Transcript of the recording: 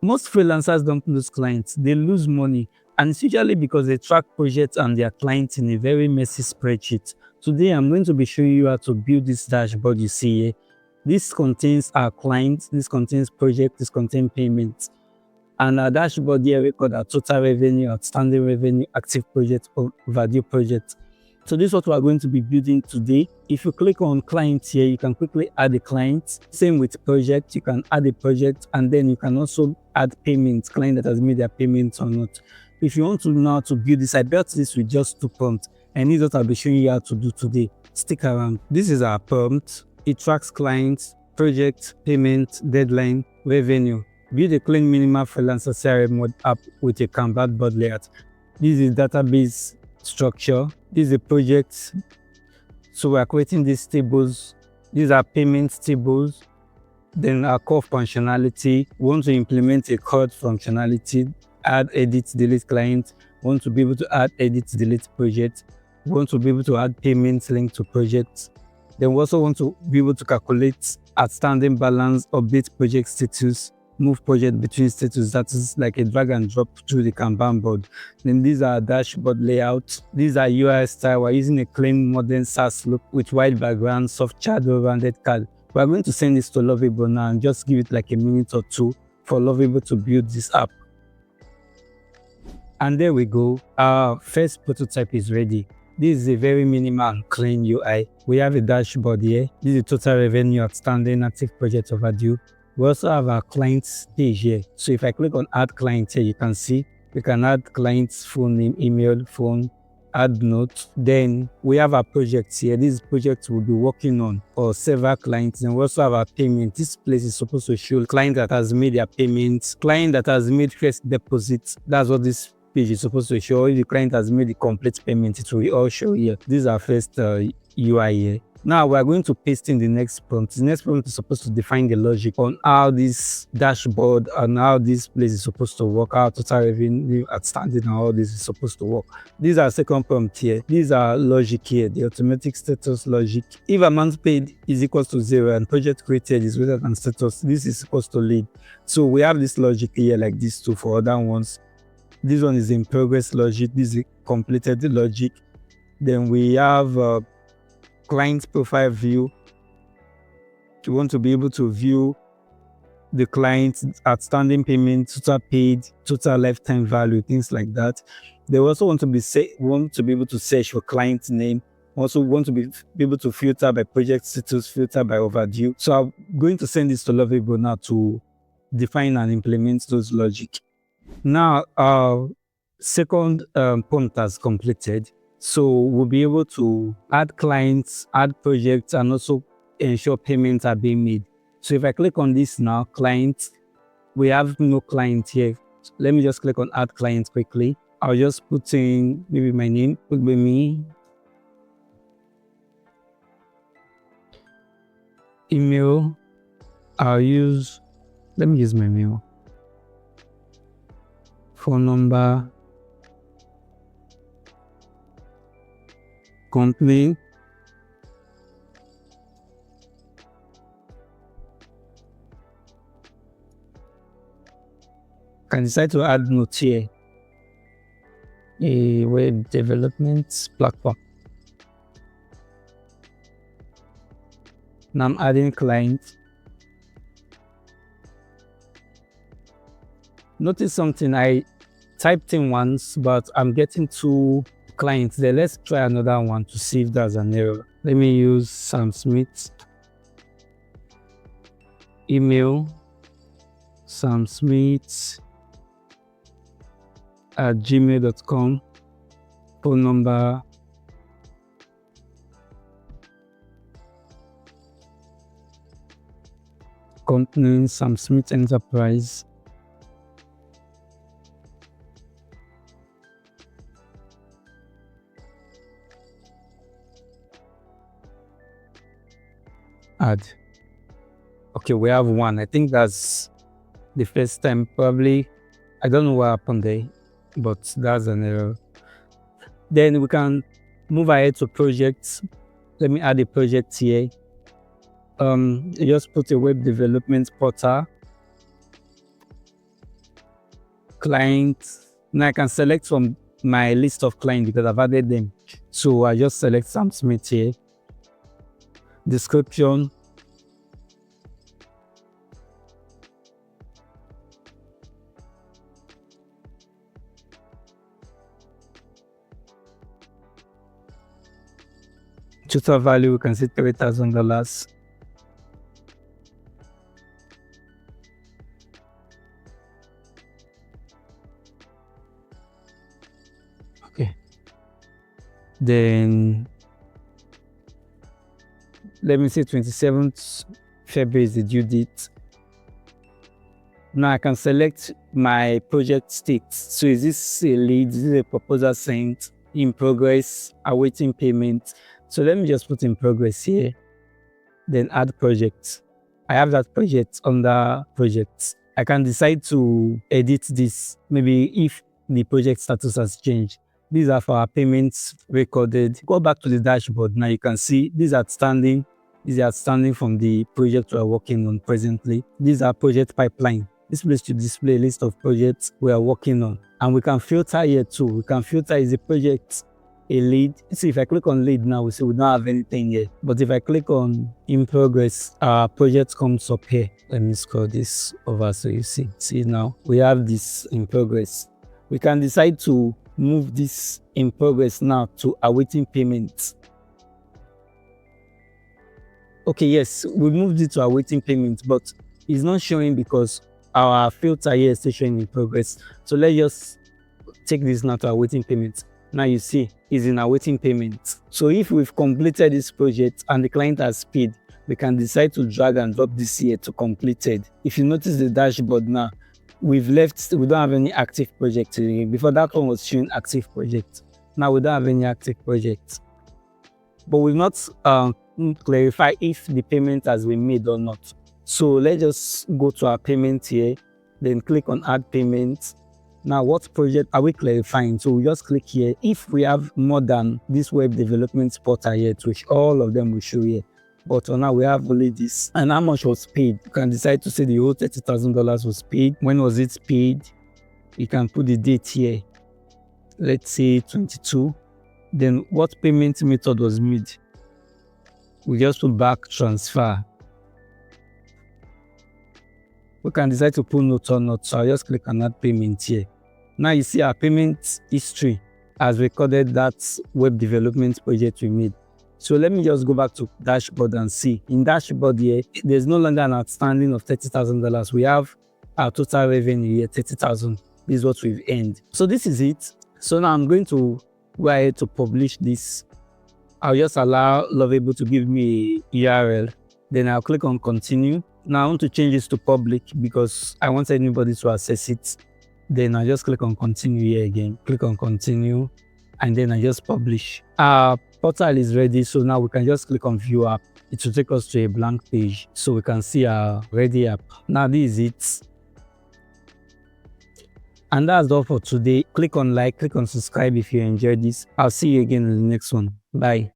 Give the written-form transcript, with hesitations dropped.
Most freelancers don't lose clients, they lose money. And it's usually because they track projects and their clients in a very messy spreadsheet. Today, I'm going to be showing you how to build this dashboard you see here. This contains our clients, this contains project, this contains payments. And our dashboard here record our total revenue, outstanding revenue, active project, overdue project. So this is what we are going to be building today. If you click on clients here, you can quickly add a client. Same with project, you can add a project, and then you can also add payments, client that has made their payments or not. If you want to know how to build this, I built this with just 2 prompts, and this is what I'll be showing you how to do today. Stick around. This is our prompt. It tracks clients, project, payment, deadline, revenue. Build a clean minimal freelancer CRM mode app with a Canva board layout. This is database structure. This is a project. So we are creating these tables. These are payment tables. Then our core functionality. We want to implement a core functionality, add, edit, delete client. We want to be able to add, edit, delete project. We want to be able to add payments linked to projects. Then we also want to be able to calculate outstanding balance, update project status, move project between status. That is like a drag and drop through the Kanban board. Then these are dashboard layouts. These are UI style. We're using a clean modern SaaS look with white background, soft shadow, rounded card. We're going to send this to Lovable now and just give it like a minute or two for Lovable to build this app. And there we go. Our first prototype is ready. This is a very minimal and clean UI. We have a dashboard here. This is total revenue, outstanding, active project overdue. We also have our clients page here. So if I click on add client here, you can see we can add clients full name, email, phone, add notes. Then we have our projects here. These projects we'll be working on for several clients. And we also have our payment. This place is supposed to show client that has made their payments, client that has made first deposits. That's what this page is supposed to show. If the client has made the complete payment, it will all show here. This is our first UI here. Now we are going to paste in the next prompt. The next prompt is supposed to define the logic on how this dashboard and how this place is supposed to work, how total revenue, outstanding, and all this is supposed to work. These are second prompt here. These are logic here, the automatic status logic. If amount paid is equals to 0 and project created is greater than status, this is supposed to lead. So we have this logic here like this too for other ones. This one is in progress logic. This is completed logic. Then we have client profile view. You want to be able to view the client's outstanding payment, total paid, total lifetime value, things like that. They also want to be able to search for client name. Also want to be able to filter by project status, filter by overdue. So I'm going to send this to Lovable now to define and implement those logic. Now our second prompt has completed. So we'll be able to add clients, add projects, and also ensure payments are being made. So if I click on this now, clients, we have no client here. So let me just click on add clients quickly. I'll just put in maybe my name, could be me. Email, let me use my mail. Phone number, company, can decide to add note here, a web development platform. Now I'm adding client. Notice something, I typed in once, but I'm getting 2 clients there. Let's try another one to see if there's an error. Let me use Sam Smith. Email, samsmith@gmail.com. Phone number, company, Sam Smith Enterprise. Add. Okay, we have 1. I think that's the first time. Probably, I don't know what happened there, but that's an error. Then we can move ahead to projects. Let me add a project here. Just put a web development portal. clients. Now I can select from my list of clients because I've added them. So I just select Sam Smith here. Description. Total value, we can see $3,000. Okay. Then let me say 27th February is the due date. Now I can select my project state. So is this a lead? Is this a proposal sent? In progress, awaiting payment. So let me just put in progress here. Then add project. I have that project under projects. I can decide to edit this, maybe if the project status has changed. These are for our payments recorded. Go back to the dashboard. Now you can see these are outstanding. These are outstanding from the project we are working on presently. These are project pipeline. This place to display a list of projects we are working on. And we can filter here too. We can filter, is the project a lead? See, if I click on lead now, we see we don't have anything here. But if I click on in progress, our project comes up here. Let me scroll this over so you see. See now, we have this in progress. We can decide to move this in progress now to awaiting payments. Okay, yes, we moved it to awaiting payment, but it's not showing because our filter here is still showing in progress. So let's just take this now to awaiting payment. Now you see it's in awaiting payment. So if we've completed this project and the client has paid, we can decide to drag and drop this here to completed. If you notice the dashboard now, we don't have any active project here. Before that one was showing active project. Now we don't have any active project. But we've not clarified if the payment has been made or not. So let's just go to our payment here, then click on add payment. Now, what project are we clarifying? So we just click here. If we have more than this web development portal here, which all of them will show here. But for now, we have only this. And how much was paid? You can decide to say the whole $30,000 was paid. When was it paid? You can put the date here. Let's say 22. Then what payment method was made? We just put back transfer. We can decide to put note or not. So I'll just click on add payment here. Now you see our payment history has recorded that web development project we made. So let me just go back to dashboard and see. In dashboard here, there's no longer an outstanding of $30,000. We have our total revenue here, $30,000. This is what we've earned. So this is it. So now I'm going to go ahead to publish this. I'll just allow Lovable to give me a URL. Then I'll click on continue. Now I want to change this to public because I want anybody to access it. Then I just click on continue here again. Click on continue and then I just publish. Our portal is ready, so now we can just click on view app. It will take us to a blank page so we can see our ready app. Now this is it. And that's all for today. Click on like, click on subscribe if you enjoyed this. I'll see you again in the next one. Bye.